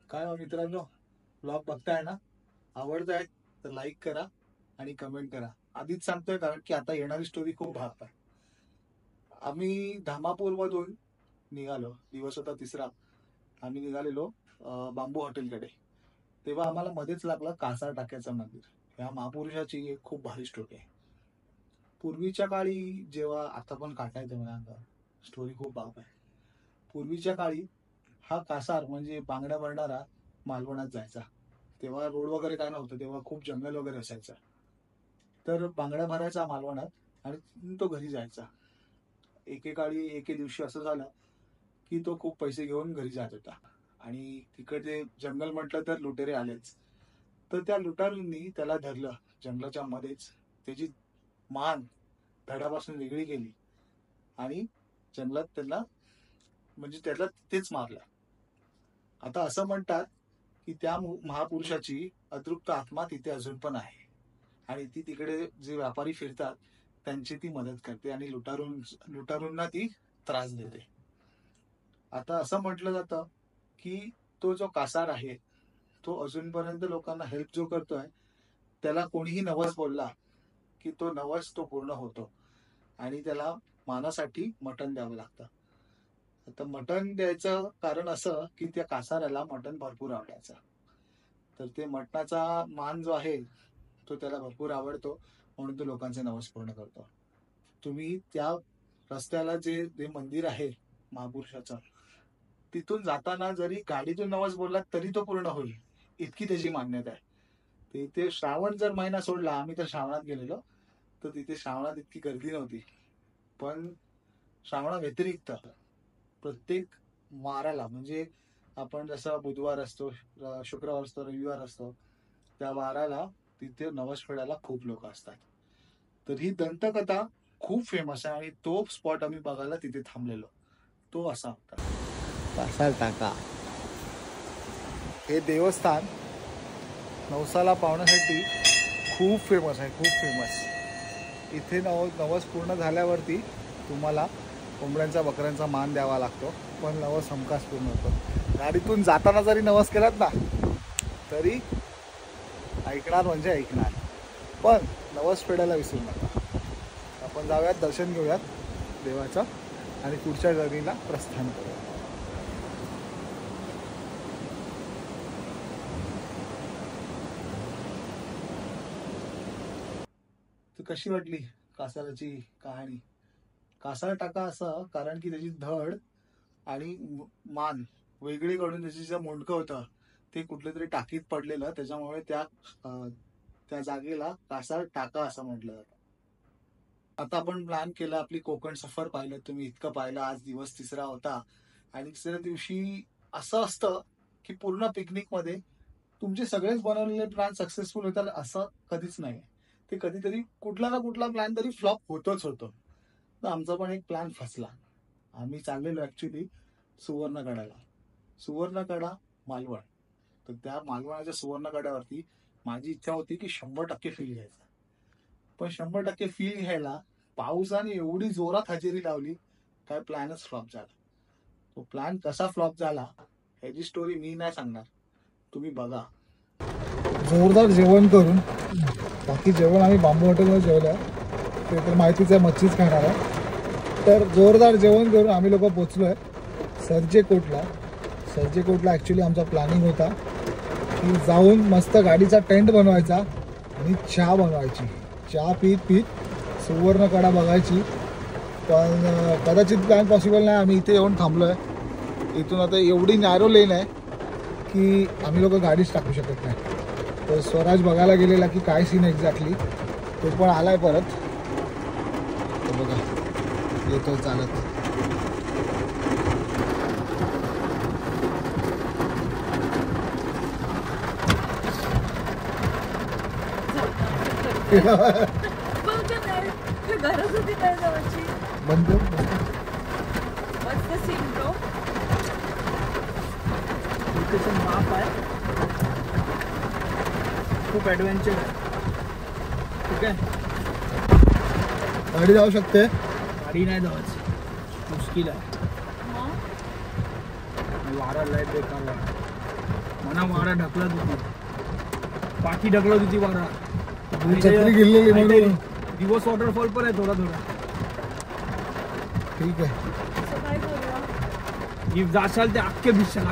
काय हो मित्रांनो, ब्लॉग बघताय ना? आवडताय तर लाईक करा आणि कमेंट करा. आधीच सांगतोय कारण की आता येणारी स्टोरी खूप भाप आहे. आम्ही धामापूर मधून निघालो, दिवस होता तिसरा. आम्ही निघालेलो बांबू हॉटेलकडे. तेव्हा आम्हाला मध्येच लागलं कासार टाक्याचं मंदिर. या महापुरुषाची एक खूप भारी स्टोरी आहे. पूर्वीच्या काळी जेव्हा आता पण काटायचं मला स्टोरी खूप बाप आहे. पूर्वीच्या काळी हा कासार म्हणजे बांगड्या भरणारा मालवणात जायचा. तेव्हा रोड वगैरे काय नव्हतं, तेव्हा खूप जंगल वगैरे असायचं. तर बांगड्या भरायचा मालवणात आणि तो घरी जायचा. एकेकाळी एके दिवशी असं झालं की तो खूप पैसे घेऊन घरी जात होता आणि तिकडे जंगल म्हटलं तर लुटेरे आलेच. तर त्या लुटारूंनी त्याला धरलं जंगलाच्या मध्येच. त्याची मान धडापासून वेगळी केली आणि जंगलात त्याला म्हणजे त्याला तेच मारलं. आता असं म्हणतात की त्या महापुरुषाची अतृप्त आत्मा तिथे अजून पण आहे आणि ती तिकडे जे व्यापारी फिरतात त्यांची ती मदत करते आणि लुटारूंना ती त्रास देते. आता असं म्हटलं जातं की तो जो कासार आहे तो अजूनपर्यंत लोकांना हेल्प जो करतोय त्याला कोणीही नवस बोलला की तो नवस तो पूर्ण होतो आणि त्याला मानासाठी मटण द्यावं लागतं. आता मटण द्यायचं कारण असं की त्या कासाऱ्याला मटण भरपूर आवडायचं. तर ते मटणाचा मान जो आहे तो त्याला भरपूर आवडतो म्हणून तो लोकांचे नवस पूर्ण करतो. तुम्ही त्या रस्त्याला जे मंदिर आहे महापुरुषाचं तिथून जाताना जरी गाडीतून नवस बोललात तरी तो पूर्ण होईल, इतकी त्याची मान्यता आहे. तिथे श्रावण जर महिना सोडला, आम्ही तर श्रावणात गेलेलो, तर तिथे श्रावणात इतकी गर्दी नव्हती. पण श्रावणा व्यतिरिक्त प्रत्येक वाराला म्हणजे आपण जसं बुधवार असतो, शुक्रवार असतो, रविवार असतो, त्या वाराला तिथे नवस फेडायला खूप लोक असतात. तर ही दंतकथा खूप फेमस आहे आणि तो स्पॉट आम्ही बघायला तिथे थांबलेलो. तो असा होता कासार टाका. हे देवस्थान नवसाला पावण्यासाठी खूप फेमस आहे, खूप फेमस. इथे नवस पूर्ण झाल्यावरती तुम्हाला कोंबड्यांचा बकऱ्यांचा मान द्यावा लागतो, पण नवस हमखास पूर्ण होतो. गाडीतून जाताना जरी नवस केलात ना तरी ऐकणार म्हणजे ऐकणार, पण नवस फेडायला विसरू नका. आपण जाऊयात, दर्शन घेऊयात देवाचं आणि पुढच्या जर्नीला प्रस्थान करूया. तर कशी वाटली कासाराची कहाणी? कासार टाका असं कारण की त्याची धड आणि मान वेगळीकडून त्याची जे मुंडकं होतं ते कुठल्या तरी टाकीत पडलेलं, त्याच्यामुळे त्या जागेला कासार टाका असं म्हटलं जातं. आता आपण प्लॅन केला, आपली कोकण सफर पाहिलं, तुम्ही इतकं पाहिलं. आज दिवस तिसरा होता आणि तिसऱ्या दिवशी असं असतं की पूर्ण पिकनिक मध्ये तुमचे सगळेच बनवलेले प्लॅन सक्सेसफुल होतात असं कधीच नाही. ते कधीतरी कुठला ना कुठला प्लॅन तरी फ्लॉप होतोच होतो. तर आमचा पण एक प्लॅन फसला. आम्ही चाललेलो ऍक्च्युली सुवर्णगडाला. सुवर्णगडा मालवण. तर त्या मालवणाच्या सुवर्णगडावरती माझी इच्छा होती की 100% फील घ्यायचा. पण 100% फील घ्यायला पावसाने एवढी जोरात हजेरी लावली, काय प्लॅनच फ्लॉप झाला. तो प्लॅन कसा फ्लॉप झाला ह्याची स्टोरी मी नाही सांगणार, तुम्ही बघा. जोरदार जेवण करून, बाकी जेवण आम्ही बांबू हॉटेलवर जेवलं, ते तर माहितीच आहे, मच्छीच खाणार आहे. तर जोरदार जेवण करून आम्ही लोक पोचलो आहे सर्जेकोटला. सर्जेकोटला ॲक्च्युली आमचा प्लॅनिंग होता की जाऊन मस्त गाडीचा टेंट बनवायचा आणि चहा बनवायची. चहा पीत पीत सुवर्णकडा बघायची. पण कदाचित प्लॅन पॉसिबल नाही. आम्ही इथे येऊन थांबलो आहे. इथून आता एवढी नॅरो लेन आहे की आम्ही लोक गाडीच टाकू शकत नाही. तर स्वराज बघायला गेलेला की काय सीन एक्झॅक्टली, तो पण आलाय परत. तो बघा येतो चालत. गरज होती काय जायची? बंद मस्त सीन ब्रो. लोकेशन माप आहे, खूप ॲडव्हेंचर आहे. ठीक आहे, गाडी जाऊ शकते, गाडी नाही जायची, मुश्किल आहे. वारा लाईट बेकार आहे. म्हणा वारा ढकलत होती, पाठी ढकलत होती वारा. छत्री गिरलेली म्हणून. दिवस वॉटरफॉल पण आहे थोडा थोडा. ठीक आहे. जाशाल ते अख्खे भिजशाल.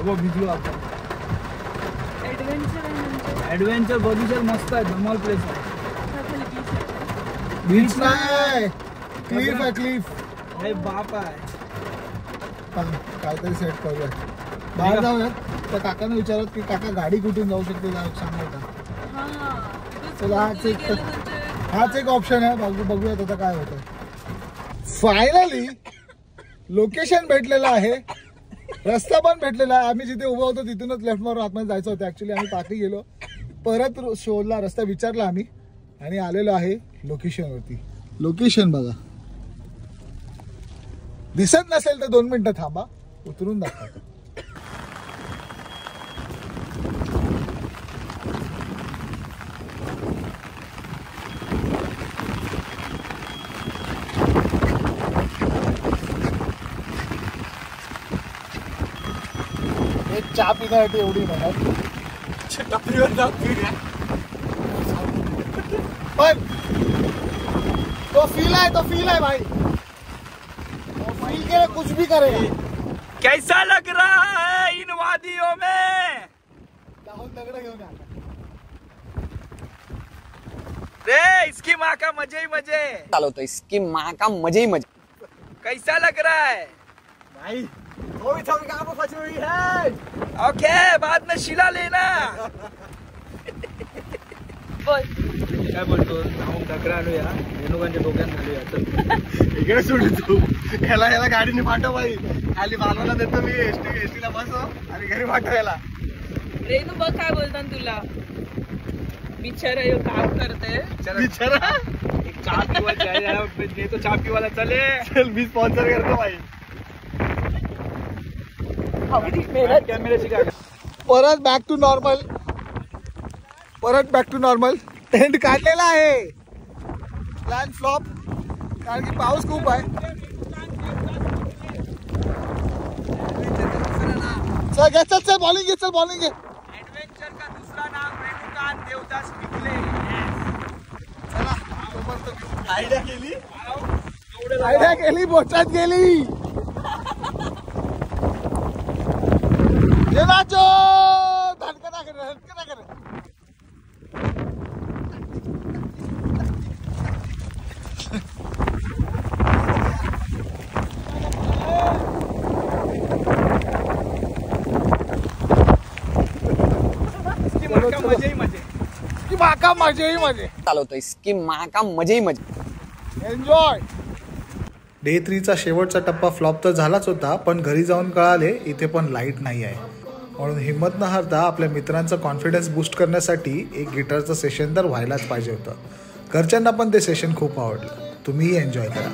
भिजलो आपण. ऍडव्हेंचर बगीचर मस्त आहे, धमाल प्लेस आहे. बीच नाही, क्लिफ आहे, क्लिफ. हे बाप आहे. काहीतरी सेट करूया. बाहेर जाऊयात. त्या काकांना विचारत की काका गाडी कुठून जाऊ शकते सांगा का. चला हाच एक ऑप्शन आहे. बघूयात आता काय होतं. फायनली लोकेशन भेटलेलं आहे, रस्ता पण भेटलेला आहे. आम्ही जिथे उभं होतो तिथूनच लेफ्ट मारून आतमध्ये जायचं होतं. ऍक्च्युली आम्ही पाठी गेलो, परत शोधला, रस्ता विचारला आम्ही आणि आलेलो आहे लोकेशनवरती. लोकेशन बघा. दिसत नसेल तर 2 मिनिटं थांबा, उतरून दाखवतो. चहा पिण्यासाठी एवढी म्हणत पण तो फील है भाई. फील के कुछ भी करे. कैसा लग रहा है इन वादियों में? दगड़ घेऊन या. रे इसकी माँ का मजे ही मजे. चालो तो इसकी माँ का मजे ही मजे. कैसा लग रहा है भाई? थोड़ी कहाँ पर फंसी हुई है. ओके, बाद में शिला लेना. काय बोलतो, जाऊन टकरालो या रेणुकांच्या डोक्यात झालो या. इकडे सोडू तू. ह्याला गाडीने पाठव भाई. खाली बालवाला देतो मी. एसटीला बसव आणि घरी पाठव याला. रेणू बघ काय बोलतात तुला. बिचारा यो काम करते. बिचारा एक चहा पिवायचा आहे, देतो चहा पिवायला. चले चल, मी स्पॉन्सर करतो भाई. कॅमेऱ्याची काय. परत बॅक टू नॉर्मल. टेंट काढलेला आहे. प्लॅन फ्लॉप कारण की पाऊस खूप आहे. चल बॉलिंग घे. ऍडव्हेंचर का दुसरा नाम रेणुकांत देवदास पिकले. आयडिया केली, बोटात गेली. नाचो धनकना कर. मजे ही मजे. चालो तो इसकी माँ का मजे ही मजे. एन्जॉय. डे 3चा शेवटचा टप्पा फ्लॉप तर झालाच होता, पण घरी जाऊन कळाले इथे पण लाईट नाही आहे. म्हणून हिंमत न हारता आपल्या मित्रांचा कॉन्फिडन्स बूस्ट करण्यासाठी एक गिटारचं सेशन तर व्हायलाच पाहिजे होतं. घरच्यांना पण ते सेशन खूप आवडलं. तुम्हीही एन्जॉय करा.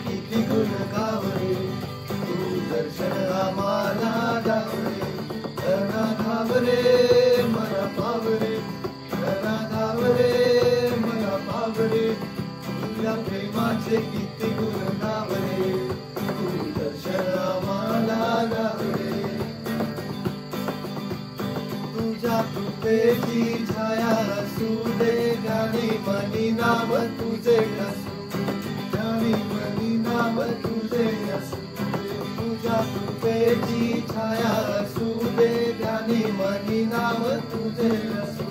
किती गुण गावरे प्रेमाचे किती गुण गावरे तू दर्शना मला गावरे तुझ्या कृपेची छाया असू दे ज्ञानी मनी नाम तुझे असू ज्ञानी मनी नाम तुझे असू तुझ्या कृपेची छाया असू दे ज्ञानी मनी नाम तुझे असू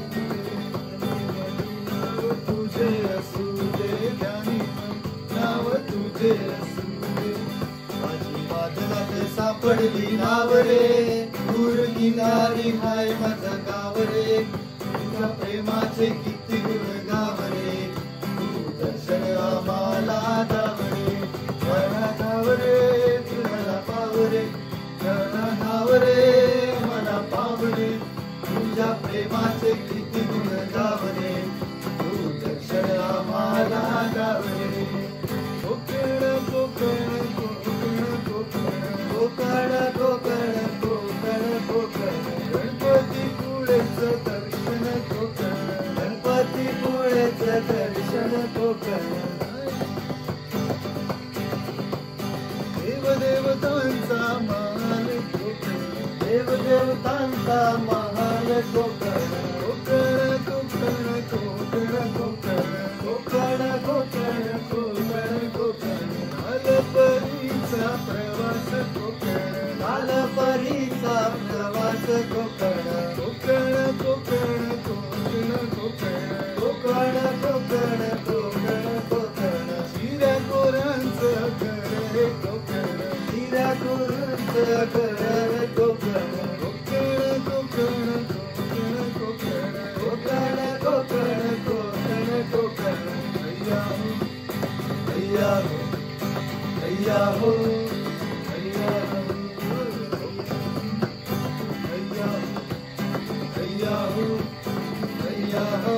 तुझे असू दे ज्ञानी नाव तुझे असू दे माझी बादलात सापडली नाव रे दूर किनारी हाय माझं गाव रे तुझ्या प्रेमाचे किती गुण गाव रे तू दर्शन आम्हाला दाव रे मला धाव रे तुला पाव रे मला धाव रे मला पाव रे तुझ्या प्रेमाचे किती गुण गाव रे तू दर्शन आम्हाला दाव रे कोकण कोकण कोकण कोकण कोकण कोकण कोकण कोकण गणपती पुळेचं दर्शन कोकण गणपती पुळेचं दर्शन कोकण देवदेवतांचा महाल कोकण देवदेवतांचा महाल कोकण कोकण कोकण कोकण कोकण कोकण कोकण कोकण कोकण लालपरीचा प्रवास कोकण लालपरीचा प्रवास कोकण कोकण कोकण कोकण कोकण कोकण कोकण कोकण कोकण शिऱ्या कोरांचं घर रे कोकण शिऱ्या कोरांचं घर कोकण कोकण कोकण कोकण कोकण कोकण कोकण कोकण कोकण अय्या हो अय्या हो अय्या हो अय्या हो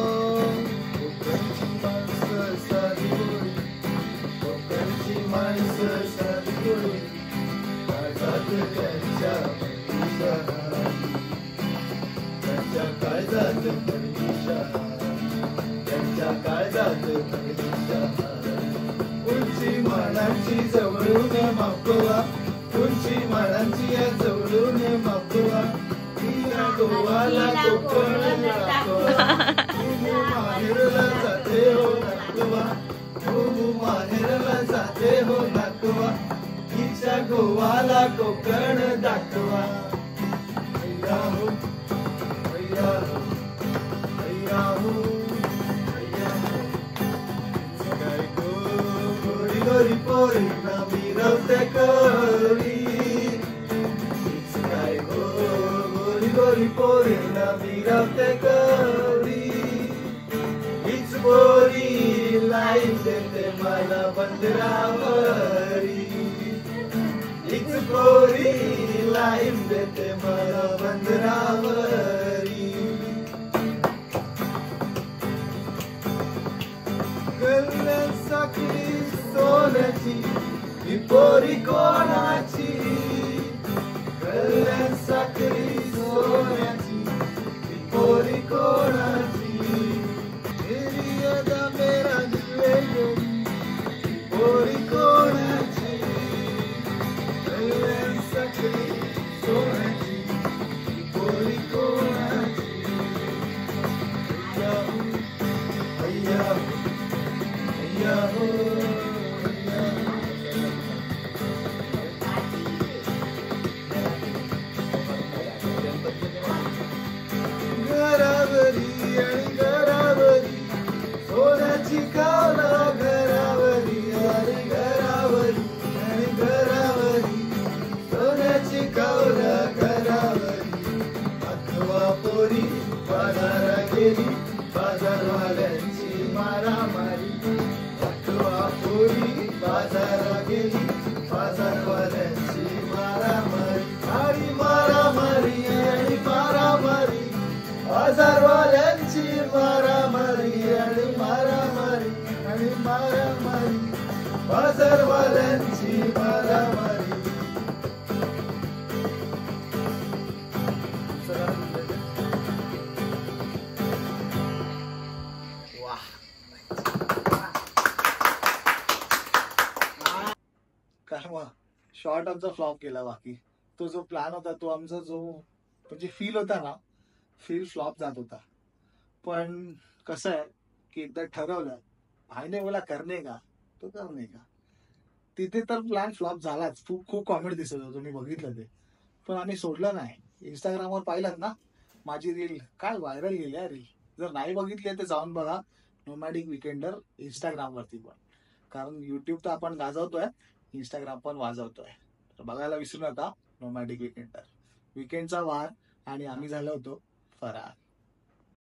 कोकणची माणसं साधी होळी कोकणची माणसं साधी होळी काळजात त्यांच्या त्यांच्या काळजात त्यांच्या काळजात उंची मानांची जवळून मागोवा उंची मानांची या जवळून मागोवा तिला गोवाला कोकण दाखवा माहेरला जाते हो दाखवा माहेरला जाते हो दाखवा तिच्या गोवाला कोकण दाखवा अय्या हो अय्या हो अय्या हो गोरी पोरी ना मिरवते करी हीच काय गोरी गोरी पोरी ना मिरवते करी हीच पोरी लाईन देते मला बंदरावरी हीच पोरी लाईन देते मला बंदरावरी गल्ल्यात साखरी सोन्याची ही पोरी कोणाची गल्ल्यात साखरी सोन्याची ही पोरी कोणाची मेरी अदा मेरा दिल गोरी ही पोरी कोणाची गल्ल्यात साखरी सोन्याची ही पोरी कोणाची अय्या अय्या हो घरावरी आणि घरावरी सोन्याची कावला घरावरी आणि घरावरी आणि घरावरी सोन्याची कावला घरावरी अथवा पोरी बाजारा गेली बाजारवाल्यांची मारामारी अथवा पोरी बाजारा गेली बाजारवाल्यांची मारामारी आणि मारामारी आणि मारामारी बाजारवाल्यांची मारामारी आणि मारामारी आणि मारामारी बाजारवाल्यांची मारामारी शॉर्ट आमचा फ्लॉप गेला. बाकी तो जो प्लॅन होता तो आमचा जो म्हणजे फील होता ना, फील फ्लॉप जात होता. पण कसं आहे की एकदा ठरवलं, भाईने बोला करणे का तो करणे का. तिथे तर प्लॅन फ्लॉप झालाच. खूप खूप कॉमेडी दिसत होतं, मी बघितलं ते. पण आम्ही सोडलं नाही. इंस्टाग्रामवर पाहिलं ना माझी रील, काय व्हायरल गेली आहे रील. जर नाही बघितली तर जाऊन बघा नोमॅडिक विकेंडर इंस्टाग्रामवरती पण. कारण युट्यूब तर आपण गाजवतोय, इंस्टाग्राम पण वाजवतोय. तर बघायला विसरू नका नोमॅडिक विकेंडर. विकेंडचा वार आणि आम्ही झालो होतो फरार.